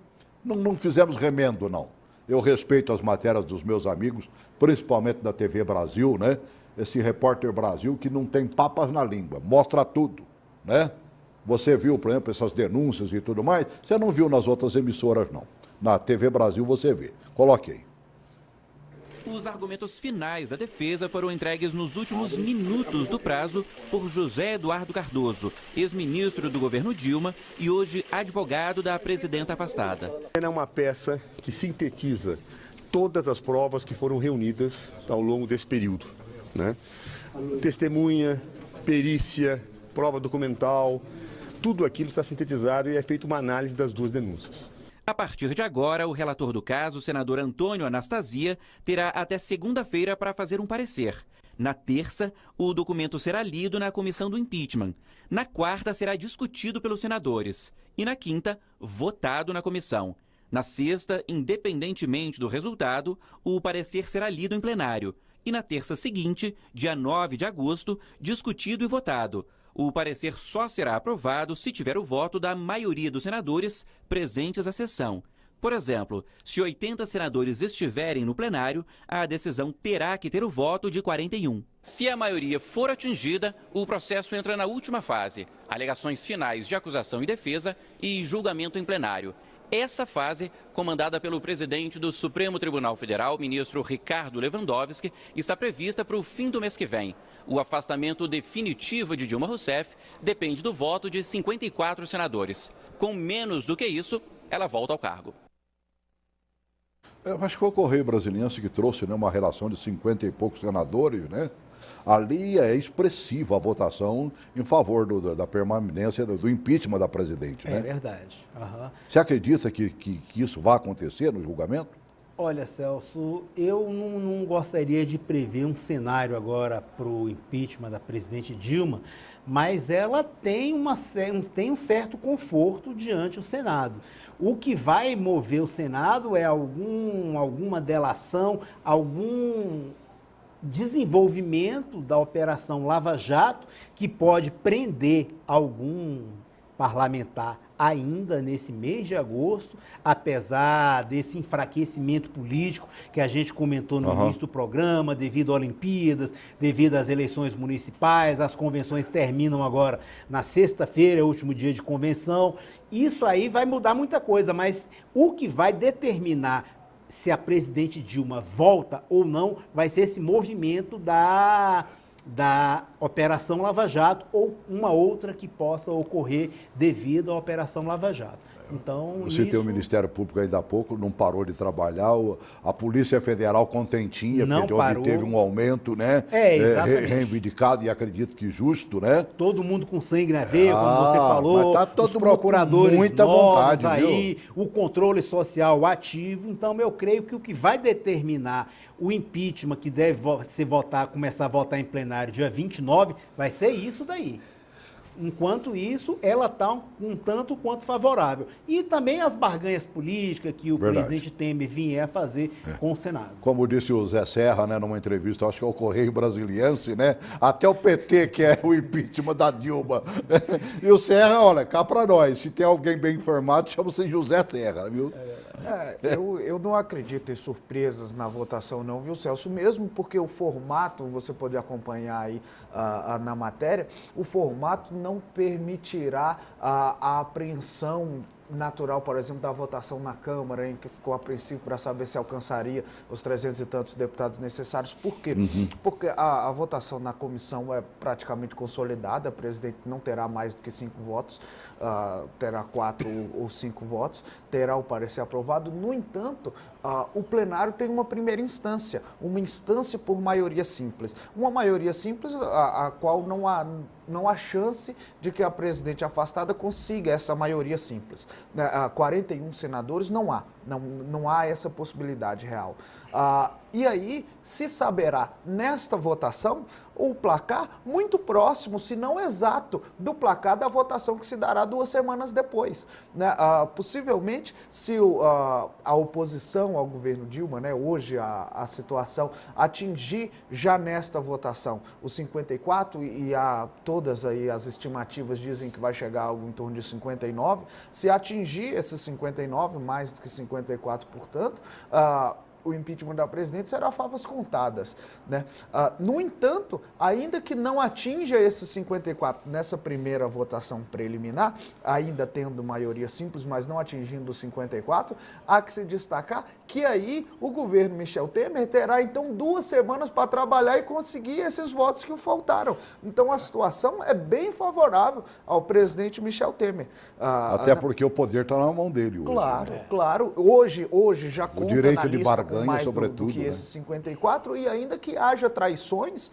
Não fizemos remendo, não. Eu respeito as matérias dos meus amigos, principalmente da TV Brasil, né? Esse Repórter Brasil que não tem papas na língua, mostra tudo, né? Você viu, por exemplo, essas denúncias e tudo mais, você não viu nas outras emissoras, não. Na TV Brasil você vê. Coloque aí. Os argumentos finais da defesa foram entregues nos últimos minutos do prazo por José Eduardo Cardoso, ex-ministro do governo Dilma e hoje advogado da presidenta afastada. É uma peça que sintetiza todas as provas que foram reunidas ao longo desse período, né? Testemunha, perícia, prova documental, tudo aquilo está sintetizado e é feita uma análise das duas denúncias. A partir de agora, o relator do caso, o senador Antônio Anastasia, terá até segunda-feira para fazer um parecer. Na terça, o documento será lido na comissão do impeachment. Na quarta, será discutido pelos senadores. E na quinta, votado na comissão. Na sexta, independentemente do resultado, o parecer será lido em plenário. E na terça seguinte, dia 9 de agosto, discutido e votado. O parecer só será aprovado se tiver o voto da maioria dos senadores presentes à sessão. Por exemplo, se 80 senadores estiverem no plenário, a decisão terá que ter o voto de 41. Se a maioria for atingida, o processo entra na última fase, alegações finais de acusação e defesa e julgamento em plenário. Essa fase, comandada pelo presidente do Supremo Tribunal Federal, ministro Ricardo Lewandowski, está prevista para o fim do mês que vem. O afastamento definitivo de Dilma Rousseff depende do voto de 54 senadores. Com menos do que isso, ela volta ao cargo. Eu acho que foi o Correio Brasiliense que trouxe, né, uma relação de 50 e poucos senadores, né? Ali é expressiva a votação em favor da permanência, do impeachment da presidente, né? É verdade. Uhum. Você acredita que isso vai acontecer no julgamento? Olha, Celso, eu não gostaria de prever um cenário agora para o impeachment da presidente Dilma, mas ela tem um certo conforto diante do Senado. O que vai mover o Senado é alguma delação, algum desenvolvimento da Operação Lava Jato que pode prender algum parlamentar ainda nesse mês de agosto, apesar desse enfraquecimento político que a gente comentou no início do programa, devido a Olimpíadas, devido às eleições municipais, as convenções terminam agora na sexta-feira, é o último dia de convenção. Isso aí vai mudar muita coisa, mas o que vai determinar se a presidente Dilma volta ou não, vai ser esse movimento da Operação Lava Jato ou uma outra que possa ocorrer devido à Operação Lava Jato. Então, você tem o Ministério Público ainda há pouco, não parou de trabalhar, a Polícia Federal contentinha, porque teve um aumento, né? Reivindicado e acredito que justo, né? Todo mundo com sangue na veia, como você falou, tá todo os procuradores muita vontade, aí, o controle social ativo. Então, eu creio que o que vai determinar o impeachment que deve começar a votar em plenário dia 29, vai ser isso daí. Enquanto isso, ela está um tanto quanto favorável. E também as barganhas políticas que o presidente Temer vier a fazer com o Senado. Como disse o Zé Serra, né, numa entrevista, acho que é o Correio Brasiliense, né? Até o PT quer o impeachment da Dilma. E o Serra, olha, cá para nós, se tem alguém bem informado, chama-se José Serra, viu? Eu não acredito em surpresas na votação não, viu, Celso? Mesmo porque o formato, você pode acompanhar aí na matéria, o formato não permitirá a apreensão natural, por exemplo, da votação na Câmara, em que ficou apreensivo para saber se alcançaria os 300 e tantos deputados necessários. Por quê? Porque a votação na comissão é praticamente consolidada, a presidente não terá mais do que 5 votos, terá 4 ou 5 votos, terá o parecer aprovado. No entanto, o plenário tem uma primeira instância, uma instância por maioria simples. Uma maioria simples, a qual não há chance de que a presidente afastada consiga essa maioria simples. 41 senadores não há essa possibilidade real. E aí se saberá nesta votação o placar muito próximo, se não exato, do placar da votação que se dará 2 semanas depois. Possivelmente, se a oposição ao governo Dilma, né, hoje a situação, atingir já nesta votação os 54, e todas aí as estimativas dizem que vai chegar algo em torno de 59, se atingir esses 59, mais do que 54, portanto, o impeachment da presidente será favas contadas, né? No entanto, ainda que não atinja esses 54 nessa primeira votação preliminar, ainda tendo maioria simples, mas não atingindo os 54, há que se destacar que aí o governo Michel Temer terá então 2 semanas para trabalhar e conseguir esses votos que o faltaram. Então a situação é bem favorável ao presidente Michel Temer. Até porque o poder está na mão dele hoje. Claro. Hoje já conta o direito na de lista barganha, mais sobretudo, do que esses 54, e ainda que haja traições,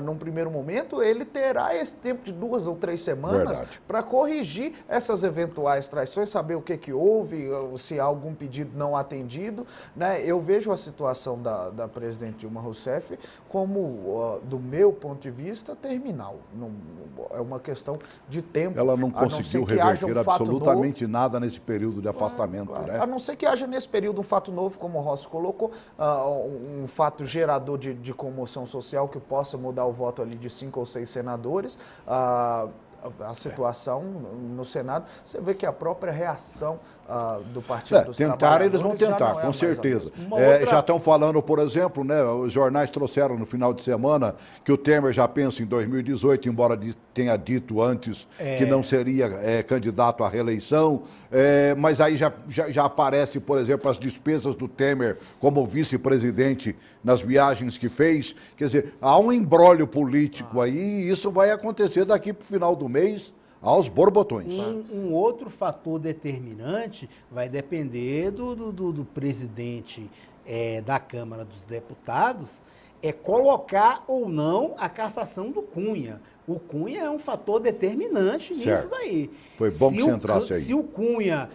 num primeiro momento, ele terá esse tempo de 2 ou 3 semanas para corrigir essas eventuais traições, saber o que houve, se há algum pedido não atendido, né? Eu vejo a situação da presidente Dilma Rousseff como, do meu ponto de vista, terminal. É uma questão de tempo. Ela não conseguiu reverter absolutamente nada nesse período de afastamento, né? A não ser que haja nesse período um fato novo, como o Rossi colocou, um fato gerador de comoção social que possa mudar o voto ali de 5 ou 6 senadores, a situação no Senado, você vê que a própria reação do Partido dos Tentar, eles vão Trabalhadores tentar, com certeza. outra- Já estão falando, por exemplo, né, os jornais trouxeram no final de semana que o Temer já pensa em 2018, embora tenha dito antes que não seria candidato à reeleição, mas aí já aparece, por exemplo, as despesas do Temer como vice-presidente nas viagens que fez. Quer dizer, há um imbróglio político aí e isso vai acontecer daqui para o final do mês aos borbotões. Um outro fator determinante vai depender do presidente da Câmara dos Deputados colocar ou não a cassação do Cunha. O Cunha é um fator determinante nisso daí. Foi bom que você entrasse aí. Se o Cunha,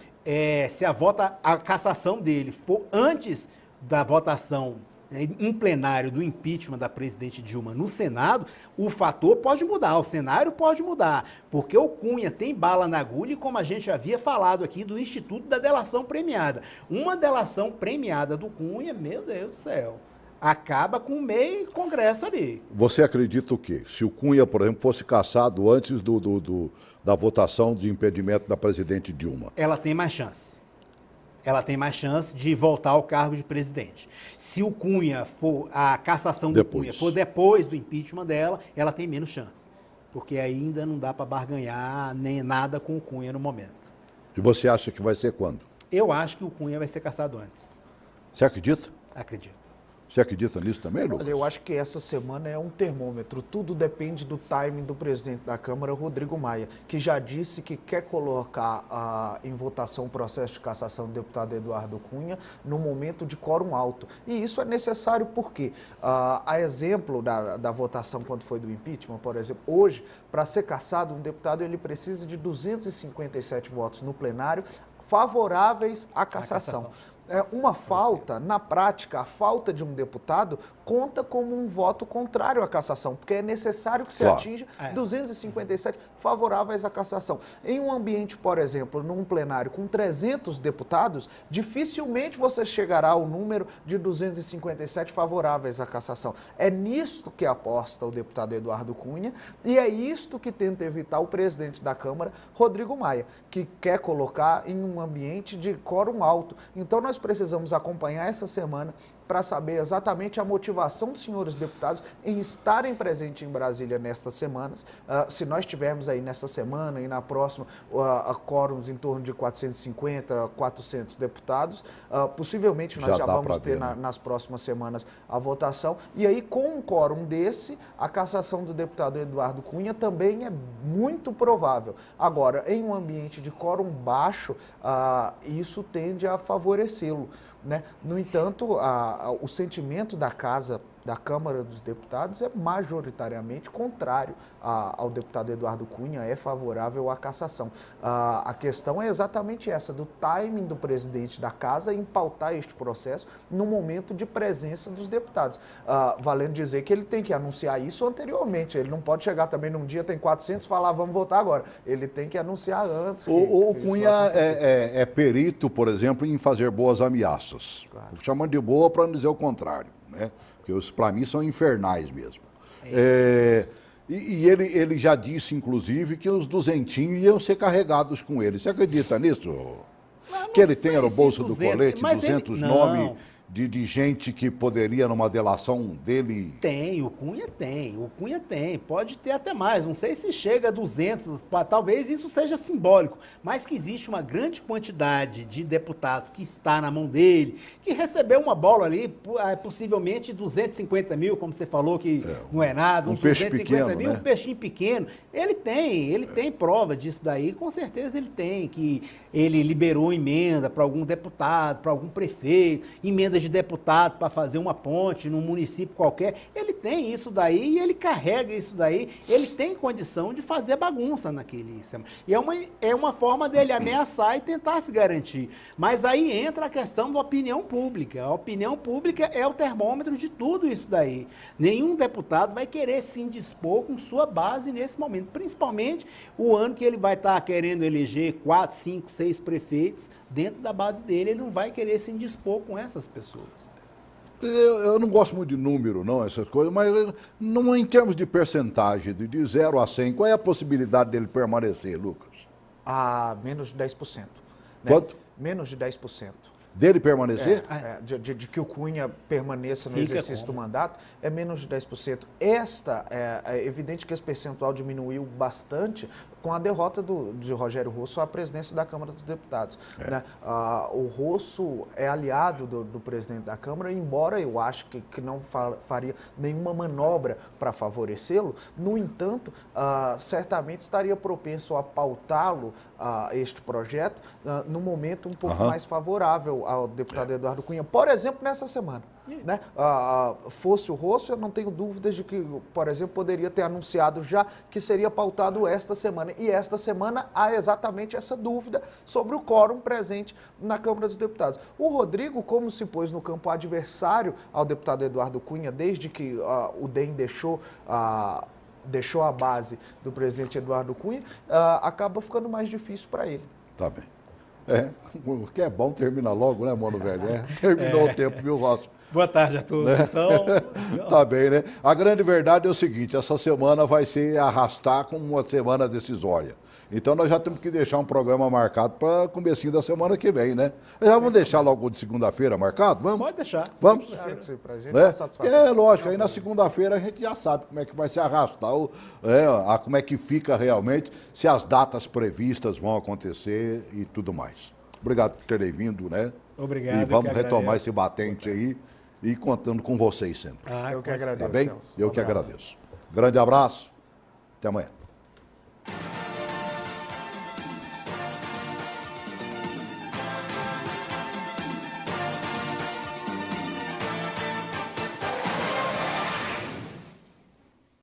se a cassação dele for antes da votação em plenário do impeachment da presidente Dilma no Senado, o fator pode mudar, o cenário pode mudar, porque o Cunha tem bala na agulha e, como a gente havia falado aqui, do Instituto da Delação Premiada. Uma delação premiada do Cunha, meu Deus do céu, acaba com meio Congresso ali. Você acredita o quê? Se o Cunha, por exemplo, fosse cassado antes da votação de impedimento da presidente Dilma? Ela tem mais chance. Ela tem mais chance de voltar ao cargo de presidente. Se o Cunha for, a cassação do Cunha for depois do impeachment dela, ela tem menos chance. Porque ainda não dá para barganhar nem nada com o Cunha no momento. E você acha que vai ser quando? Eu acho que o Cunha vai ser cassado antes. Você acredita? Acredito. Você acredita nisso também, Lucas? Olha, eu acho que essa semana é um termômetro. Tudo depende do timing do presidente da Câmara, Rodrigo Maia, que já disse que quer colocar em votação o processo de cassação do deputado Eduardo Cunha no momento de quórum alto. E isso é necessário porque, a exemplo da votação quando foi do impeachment, por exemplo, hoje, para ser cassado, um deputado ele precisa de 257 votos no plenário favoráveis à cassação. Uma falta, na prática, a falta de um deputado conta como um voto contrário à cassação, porque é necessário que se atinja 257 favoráveis à cassação. Em um ambiente, por exemplo, num plenário com 300 deputados, dificilmente você chegará ao número de 257 favoráveis à cassação. É nisto que aposta o deputado Eduardo Cunha e é isto que tenta evitar o presidente da Câmara, Rodrigo Maia, que quer colocar em um ambiente de quórum alto. Então, nós precisamos acompanhar essa semana para saber exatamente a motivação dos senhores deputados em estarem presentes em Brasília nestas semanas. Se nós tivermos aí nessa semana e na próxima quórums em torno de 450, 400 deputados, possivelmente nós já vamos ter nas próximas semanas a votação. E aí, com um quórum desse, a cassação do deputado Eduardo Cunha também é muito provável. Agora, em um ambiente de quórum baixo, isso tende a favorecê-lo, né? No entanto, o sentimento da Câmara dos Deputados é majoritariamente contrário ao deputado Eduardo Cunha, é favorável à cassação. A questão é exatamente essa, do timing do presidente da Casa em pautar este processo no momento de presença dos deputados. Valendo dizer que ele tem que anunciar isso anteriormente, ele não pode chegar também num dia, tem 400 e falar, vamos votar agora. Ele tem que anunciar antes. O Cunha é perito, por exemplo, em fazer boas ameaças. Claro. Chamando de boa para não dizer o contrário, né? Porque para mim são infernais mesmo. E ele já disse, inclusive, que os duzentinhos iam ser carregados com ele. Você acredita nisso? Que ele tenha no bolso do colete 200 nomes de gente que poderia, numa delação dele... Tem, o Cunha tem. Pode ter até mais. Não sei se chega a 200, talvez isso seja simbólico, mas que existe uma grande quantidade de deputados que está na mão dele, que recebeu uma bola ali, possivelmente 250 mil, como você falou, que não é nada, uns 250 mil, um peixinho pequeno. Ele tem prova disso daí, com certeza ele tem, que ele liberou emenda para algum deputado, para algum prefeito, emenda de deputado para fazer uma ponte num município qualquer. Ele tem isso daí e ele carrega isso daí. Ele tem condição de fazer bagunça naquele... E é uma forma dele ameaçar e tentar se garantir. Mas aí entra a questão da opinião pública. A opinião pública é o termômetro de tudo isso daí. Nenhum deputado vai querer se indispor com sua base nesse momento. Principalmente o ano que ele vai estar querendo eleger 4, 5, 6 prefeitos dentro da base dele. Ele não vai querer se indispor com essas pessoas. Eu não gosto muito de número, não, essas coisas, mas não, em termos de percentagem, de 0 a 100, qual é a possibilidade dele permanecer, Lucas? Menos de 10%. Né? Quanto? Menos de 10%. Dele permanecer? De que o Cunha permaneça no exercício do mandato, é menos de 10%. É evidente que esse percentual diminuiu bastante com a derrota de Rogério Rosso à presidência da Câmara dos Deputados. Né? O Rosso é aliado do presidente da Câmara, embora eu acho que não faria nenhuma manobra para favorecê-lo, no entanto, certamente estaria propenso a pautá-lo, este projeto, num momento um pouco mais favorável ao deputado Eduardo Cunha. Por exemplo, nessa semana. Né? Fosse o Rosso, eu não tenho dúvidas de que, por exemplo, poderia ter anunciado já que seria pautado esta semana. E esta semana há exatamente essa dúvida sobre o quórum presente na Câmara dos Deputados. O Rodrigo, como se pôs no campo adversário ao deputado Eduardo Cunha, desde que o DEM deixou a base do presidente Eduardo Cunha, acaba ficando mais difícil para ele. Tá bem. O que é bom termina logo, né, mano velho? Terminou o tempo, viu, Rosso? Boa tarde a todos, então. Tá bem, né? A grande verdade é o seguinte, essa semana vai se arrastar como uma semana decisória. Então nós já temos que deixar um programa marcado para comecinho da semana que vem, né? Já vamos deixar logo de segunda-feira marcado? Vamos? Pode deixar. Vamos? Pra gente né? satisfação. Lógico, aí na segunda-feira a gente já sabe como é que vai se arrastar, como é que fica realmente, se as datas previstas vão acontecer e tudo mais. Obrigado por terem vindo, né? Obrigado. E vamos retomar esse batente aí e contando com vocês sempre. Eu que agradeço. Tá bem? Eu que agradeço. Grande abraço. Até amanhã.